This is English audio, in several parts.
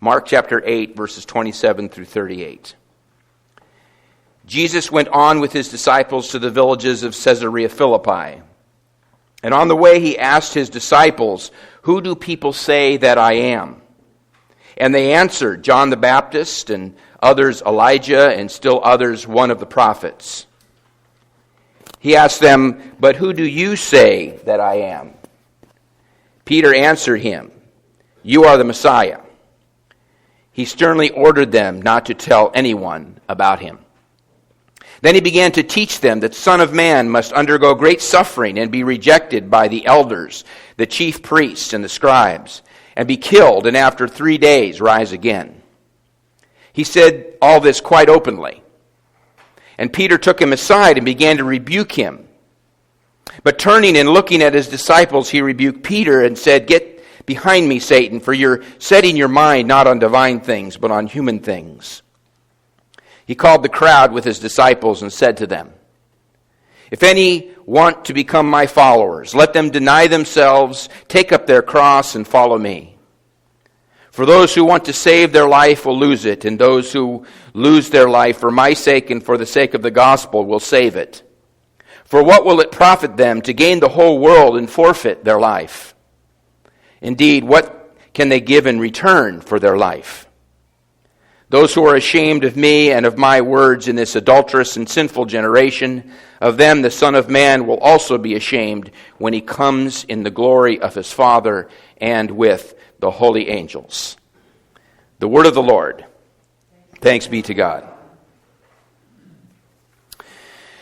Mark chapter 8, verses 27 through 38. Jesus went on with his disciples to the villages of Caesarea Philippi. And on the way he asked his disciples, "Who do people say that I am?" And they answered, "John the Baptist, and others Elijah, and still others one of the prophets." He asked them, "But who do you say that I am?" Peter answered him, "You are the Messiah." He sternly ordered them not to tell anyone about him. Then he began to teach them that the Son of Man must undergo great suffering and be rejected by the elders, the chief priests, and the scribes, and be killed, and after 3 days rise again. He said all this quite openly. And Peter took him aside and began to rebuke him. But turning and looking at his disciples, he rebuked Peter and said, "Get behind me, Satan, for you're setting your mind not on divine things, but on human things." He called the crowd with his disciples and said to them, "If any want to become my followers, let them deny themselves, take up their cross, and follow me. For those who want to save their life will lose it, and those who lose their life for my sake and for the sake of the gospel will save it. For what will it profit them to gain the whole world and forfeit their life? Indeed, what can they give in return for their life? Those who are ashamed of me and of my words in this adulterous and sinful generation, of them the Son of Man will also be ashamed when he comes in the glory of his Father and with the holy angels." The word of the Lord. Thanks be to God.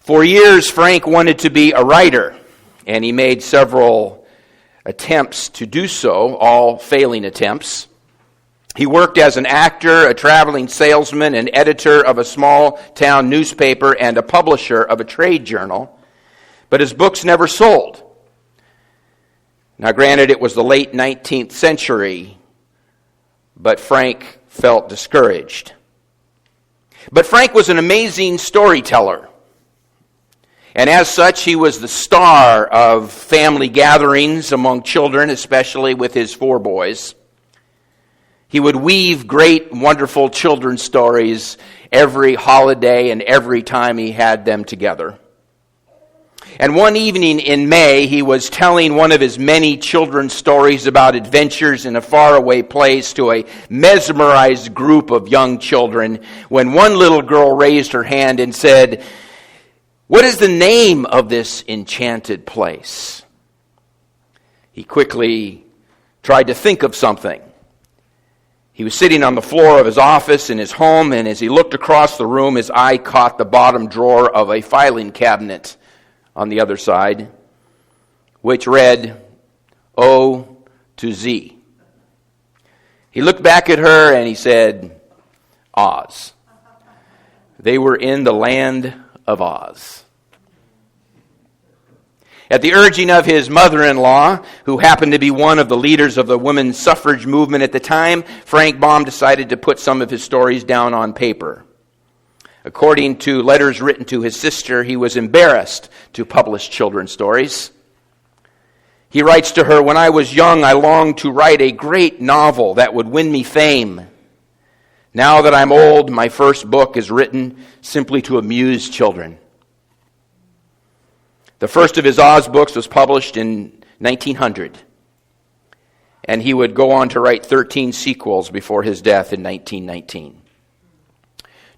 For years, Frank wanted to be a writer, and he made several attempts to do so, all failing attempts. He worked as an actor, a traveling salesman, an editor of a small-town newspaper, and a publisher of a trade journal, but his books never sold. Now, granted, it was the late 19th century, but Frank felt discouraged. But Frank was an amazing storyteller, and as such, he was the star of family gatherings among children, especially with his 4 boys. He would weave great, wonderful children's stories every holiday and every time he had them together. And one evening in May, he was telling one of his many children's stories about adventures in a faraway place to a mesmerized group of young children when one little girl raised her hand and said, "What is the name of this enchanted place?" He quickly tried to think of something. He was sitting on the floor of his office in his home, and as he looked across the room, his eye caught the bottom drawer of a filing cabinet on the other side, which read, O to Z. He looked back at her and he said, Oz. They were in the land of Oz. At the urging of his mother-in-law, who happened to be one of the leaders of the women's suffrage movement at the time, Frank Baum decided to put some of his stories down on paper. According to letters written to his sister, he was embarrassed to publish children's stories. He writes to her, "When I was young, I longed to write a great novel that would win me fame. Now that I'm old, my first book is written simply to amuse children." The first of his Oz books was published in 1900, and he would go on to write 13 sequels before his death in 1919.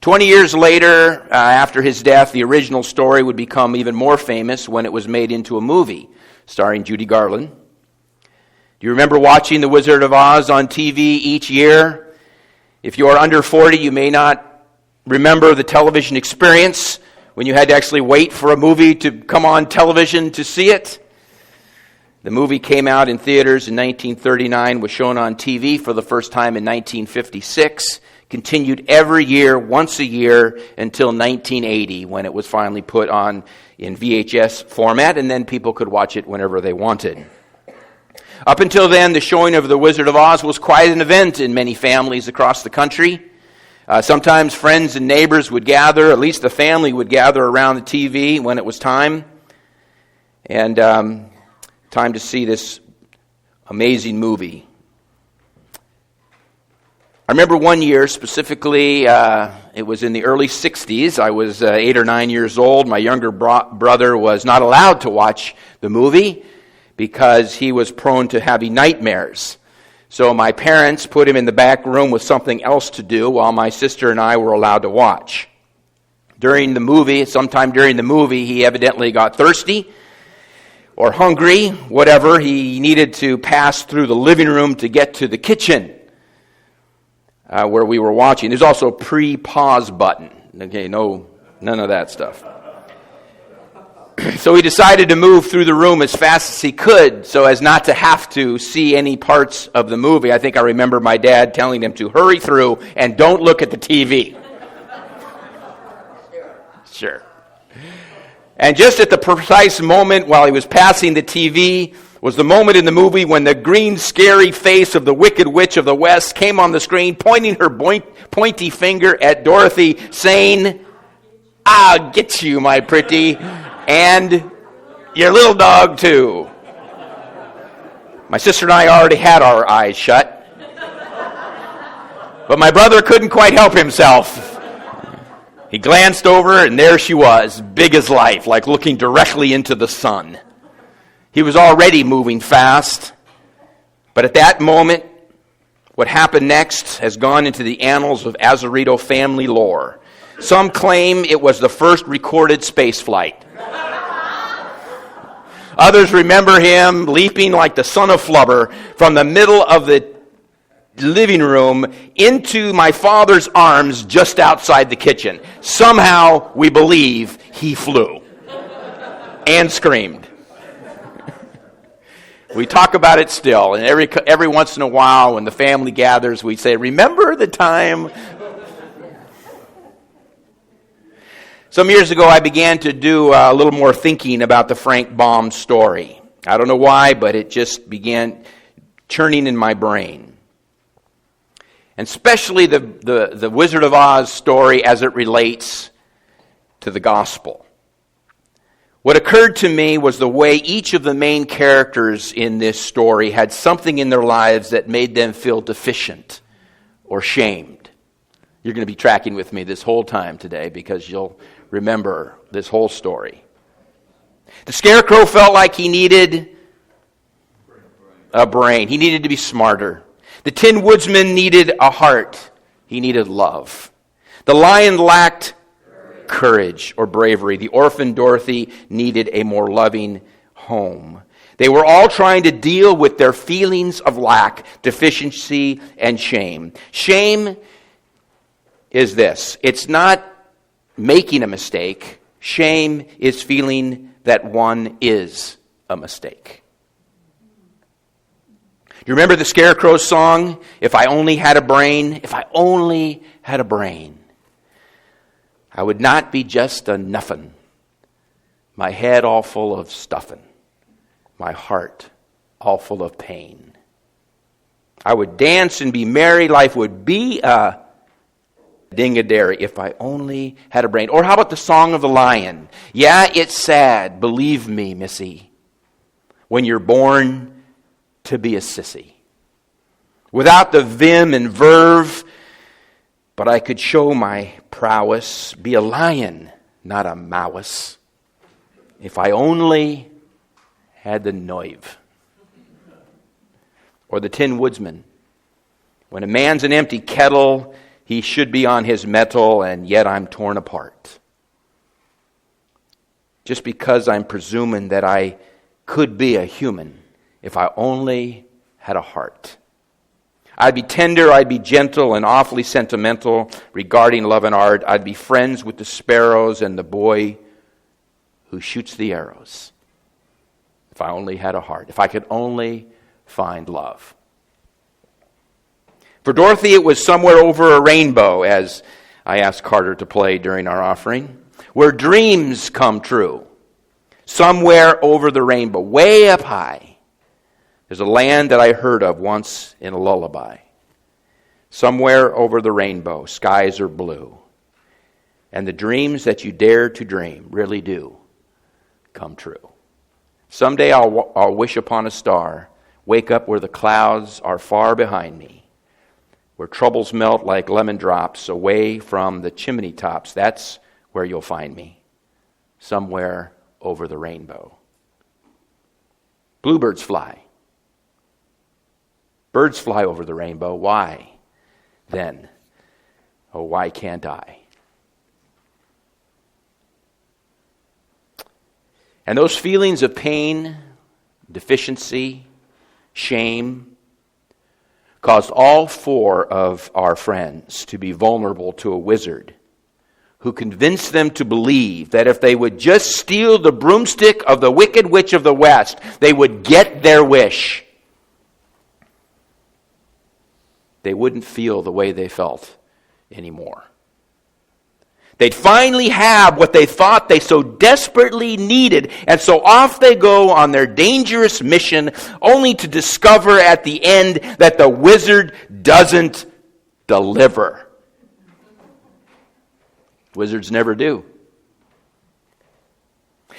20 years later, after his death, the original story would become even more famous when it was made into a movie starring Judy Garland. Do you remember watching The Wizard of Oz on TV each year? If you are under 40, you may not remember the television experience when you had to actually wait for a movie to come on television to see it. The movie came out in theaters in 1939, was shown on TV for the first time in 1956, continued every year, once a year, until 1980, when it was finally put on in VHS format, and then people could watch it whenever they wanted. Up until then, the showing of The Wizard of Oz was quite an event in many families across the country. Sometimes friends and neighbors would gather, at least the family would gather around the TV when it was time. And time to see this amazing movie. I remember one year specifically, it was in the early 60s. I was 8 or 9 years old. My younger brother was not allowed to watch the movie because he was prone to having nightmares. So my parents put him in the back room with something else to do while my sister and I were allowed to watch. Sometime during the movie, he evidently got thirsty or hungry, whatever. He needed to pass through the living room to get to the kitchen where we were watching. There's also a pre-pause button. Okay, none of that stuff. So he decided to move through the room as fast as he could so as not to have to see any parts of the movie. I think I remember my dad telling him to hurry through and don't look at the TV. Sure. And just at the precise moment while he was passing the TV was the moment in the movie when the green, scary face of the Wicked Witch of the West came on the screen, pointing her pointy finger at Dorothy, saying, "I'll get you, my pretty, and your little dog, too." My sister and I already had our eyes shut, but my brother couldn't quite help himself. He glanced over, and there she was, big as life, like looking directly into the sun. He was already moving fast, but at that moment, what happened next has gone into the annals of Azzarito family lore. Some claim it was the first recorded space flight. Others remember him leaping like the son of Flubber from the middle of the living room into my father's arms just outside the kitchen. Somehow, we believe he flew and screamed. We talk about it still, and every once in a while when the family gathers, we say, "Remember the time?" Some years ago, I began to do a little more thinking about the Frank Baum story. I don't know why, but it just began churning in my brain. And especially the Wizard of Oz story as it relates to the gospel. What occurred to me was the way each of the main characters in this story had something in their lives that made them feel deficient or shamed. You're going to be tracking with me this whole time today because you'll remember this whole story. The Scarecrow felt like he needed a brain. He needed to be smarter. The Tin Woodsman needed a heart. He needed love. The Lion lacked courage or bravery. The orphan Dorothy needed a more loving home. They were all trying to deal with their feelings of lack, deficiency, and shame. Shame is this. It's not making a mistake. Shame is feeling that one is a mistake. You remember the Scarecrow song? If I only had a brain, if I only had a brain, I would not be just a nuffin', my head all full of stuffin', my heart all full of pain. I would dance and be merry, life would be a ding-a-dairy if I only had a brain. Or how about the Song of the Lion? Yeah, it's sad, believe me, missy, when you're born to be a sissy. Without the vim and verve, but I could show my prowess, be a lion, not a mouse, if I only had the nerve. Or the Tin Woodsman. When a man's an empty kettle, he should be on his mettle, and yet I'm torn apart. Just because I'm presuming that I could be a human if I only had a heart. I'd be tender, I'd be gentle and awfully sentimental regarding love and art. I'd be friends with the sparrows and the boy who shoots the arrows. If I only had a heart. If I could only find love. For Dorothy, it was somewhere over a rainbow, as I asked Carter to play during our offering, where dreams come true. Somewhere over the rainbow, way up high. There's a land that I heard of once in a lullaby. Somewhere over the rainbow, skies are blue. And the dreams that you dare to dream really do come true. Someday I'll wish upon a star, wake up where the clouds are far behind me, where troubles melt like lemon drops away from the chimney tops. That's where you'll find me, somewhere over the rainbow. Bluebirds fly. Birds fly over the rainbow. Why then? Oh, why can't I? And those feelings of pain, deficiency, shame, caused all four of our friends to be vulnerable to a wizard who convinced them to believe that if they would just steal the broomstick of the Wicked Witch of the West, they would get their wish. They wouldn't feel the way they felt anymore. They'd finally have what they thought they so desperately needed, and so off they go on their dangerous mission, only to discover at the end that the wizard doesn't deliver. Wizards never do.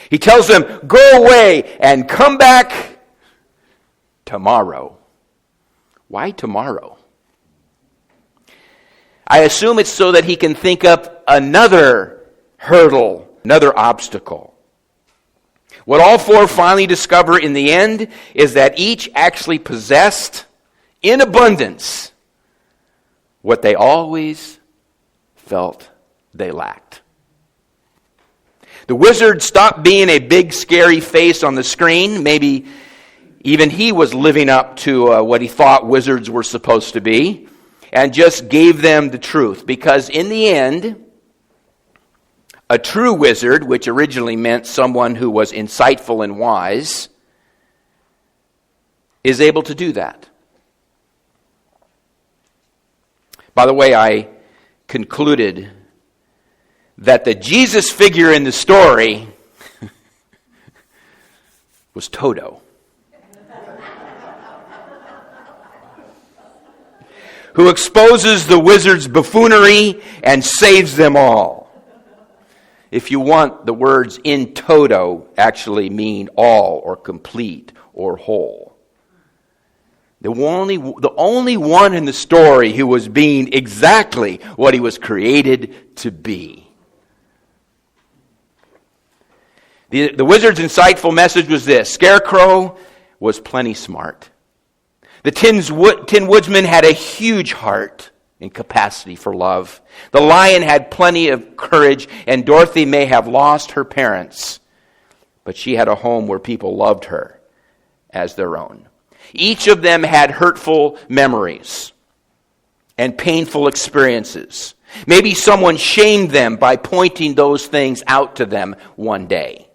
He tells them, go away and come back tomorrow. Why tomorrow? I assume it's so that he can think up another hurdle, another obstacle. What all four finally discover in the end is that each actually possessed in abundance what they always felt they lacked. The wizard stopped being a big scary face on the screen. Maybe even he was living up to what he thought wizards were supposed to be, and just gave them the truth. Because in the end, a true wizard, which originally meant someone who was insightful and wise, is able to do that. By the way, I concluded that the Jesus figure in the story was Toto, who exposes the wizard's buffoonery and saves them all. If you want, the words in toto actually mean all or complete or whole. The only one in the story who was being exactly what he was created to be. The wizard's insightful message was this: Scarecrow was plenty smart. The Tin Woodsman had a huge heart and capacity for love. The Lion had plenty of courage, and Dorothy may have lost her parents, but she had a home where people loved her as their own. Each of them had hurtful memories and painful experiences. Maybe someone shamed them by pointing those things out to them one day.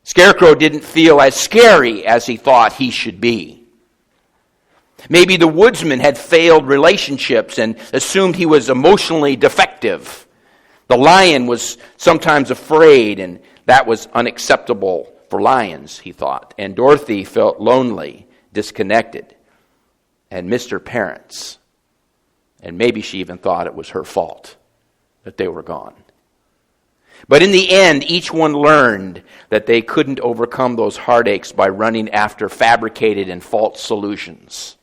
Scarecrow didn't feel as scary as he thought he should be. Maybe the woodsman had failed relationships and assumed he was emotionally defective. The lion was sometimes afraid, and that was unacceptable for lions, he thought. And Dorothy felt lonely, disconnected, and missed her parents. And maybe she even thought it was her fault that they were gone. But in the end, each one learned that they couldn't overcome those heartaches by running after fabricated and false solutions.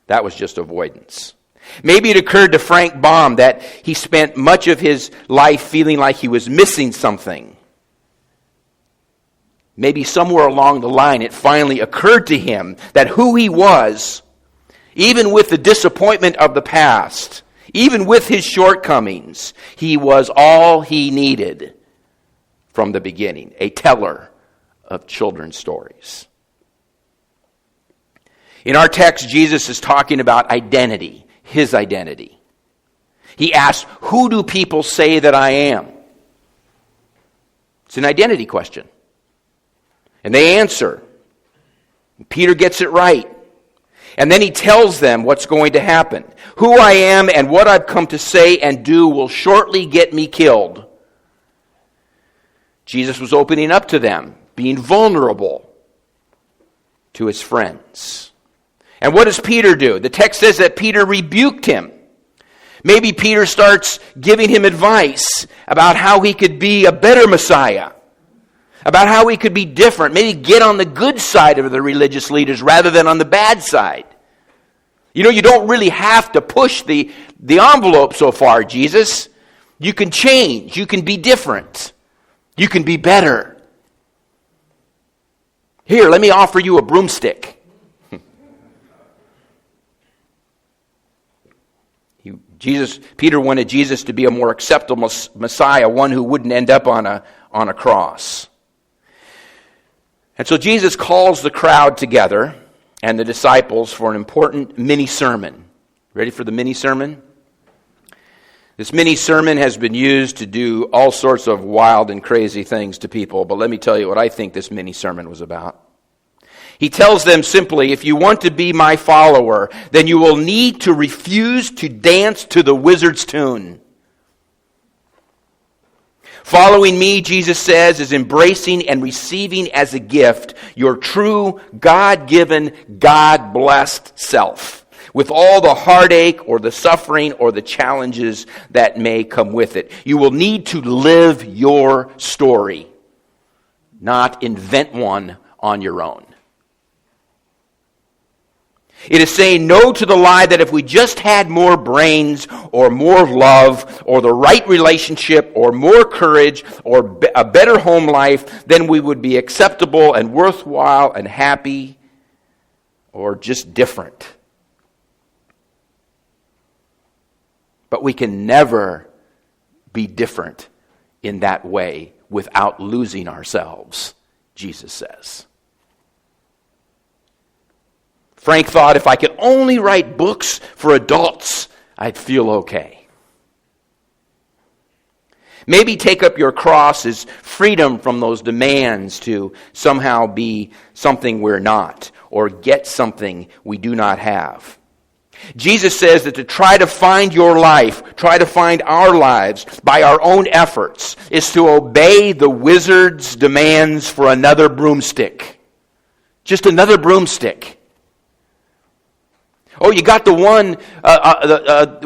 That was just avoidance. Maybe it occurred to Frank Baum that he spent much of his life feeling like he was missing something. Maybe somewhere along the line it finally occurred to him that who he was, even with the disappointment of the past, even with his shortcomings, he was all he needed from the beginning, a teller of children's stories. In our text, Jesus is talking about identity, his identity. He asks, who do people say that I am? It's an identity question. And they answer. Peter gets it right. And then he tells them what's going to happen. Who I am and what I've come to say and do will shortly get me killed. Jesus was opening up to them, being vulnerable to his friends. And what does Peter do? The text says that Peter rebuked him. Maybe Peter starts giving him advice about how he could be a better Messiah, about how he could be different, maybe get on the good side of the religious leaders rather than on the bad side. You know, you don't really have to push the envelope so far, Jesus. You can change. You can be different. You can be better. Here, let me offer you a broomstick. Peter wanted Jesus to be a more acceptable Messiah, one who wouldn't end up on a cross. And so Jesus calls the crowd together and the disciples for an important mini-sermon. Ready for the mini-sermon? This mini-sermon has been used to do all sorts of wild and crazy things to people, but let me tell you what I think this mini-sermon was about. He tells them simply, if you want to be my follower, then you will need to refuse to dance to the wizard's tune. Following me, Jesus says, is embracing and receiving as a gift your true, God-given, God-blessed self, with all the heartache or the suffering or the challenges that may come with it. You will need to live your story, not invent one on your own. It is saying no to the lie that if we just had more brains or more love or the right relationship or more courage or a better home life, then we would be acceptable and worthwhile and happy or just different. But we can never be different in that way without losing ourselves, Jesus says. Frank thought if I could only write books for adults, I'd feel okay. Maybe take up your cross is freedom from those demands to somehow be something we're not, or get something we do not have. Jesus says that to try to find your life, try to find our lives by our own efforts, is to obey the wizard's demands for another broomstick. Just another broomstick. Oh, you got the one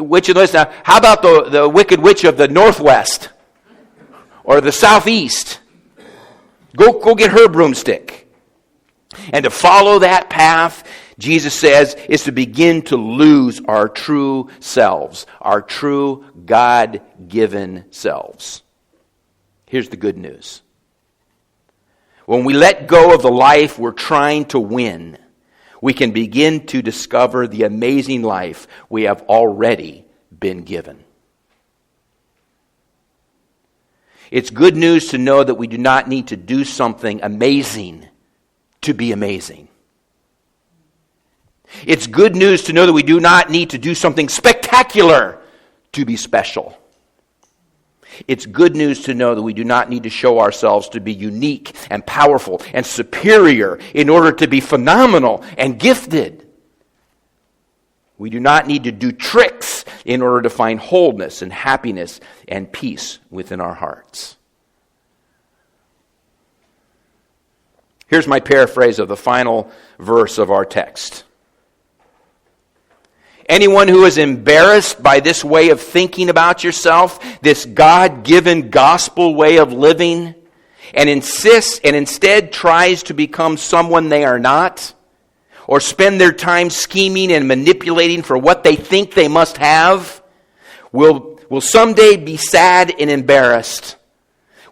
witch of the west. Now, how about the wicked witch of the northwest or the southeast? Go get her broomstick. And to follow that path, Jesus says, is to begin to lose our true selves, our true God-given selves. Here's the good news. When we let go of the life we're trying to win, we can begin to discover the amazing life we have already been given. It's good news to know that we do not need to do something amazing to be amazing. It's good news to know that we do not need to do something spectacular to be special. It's good news to know that we do not need to show ourselves to be unique and powerful and superior in order to be phenomenal and gifted. We do not need to do tricks in order to find wholeness and happiness and peace within our hearts. Here's my paraphrase of the final verse of our text. Anyone who is embarrassed by this way of thinking about yourself, this God-given gospel way of living, and insists and instead tries to become someone they are not, or spend their time scheming and manipulating for what they think they must have, will someday be sad and embarrassed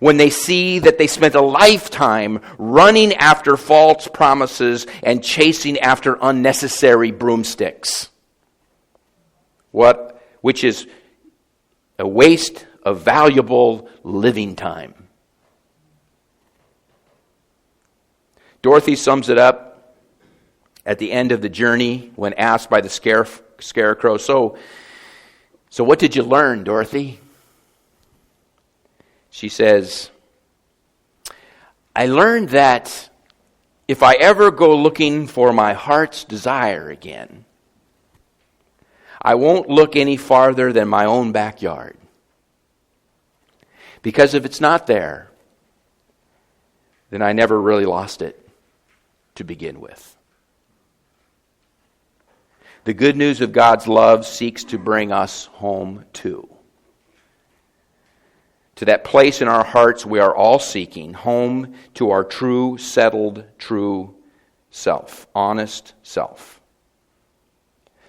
when they see that they spent a lifetime running after false promises and chasing after unnecessary broomsticks. Which is a waste of valuable living time. Dorothy sums it up at the end of the journey when asked by the scarecrow, so what did you learn, Dorothy? She says, I learned that if I ever go looking for my heart's desire again, I won't look any farther than my own backyard. Because if it's not there, then I never really lost it to begin with. The good news of God's love seeks to bring us home too. To that place in our hearts we are all seeking, home to our true, settled, true self, honest self.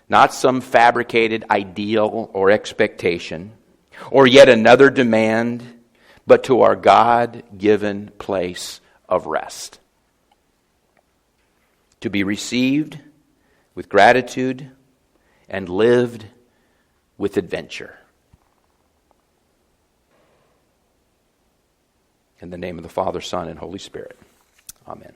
not some fabricated ideal or expectation, or yet another demand, but to our God-given place of rest. To be received with gratitude and lived with adventure. In the name of the Father, Son, and Holy Spirit. Amen.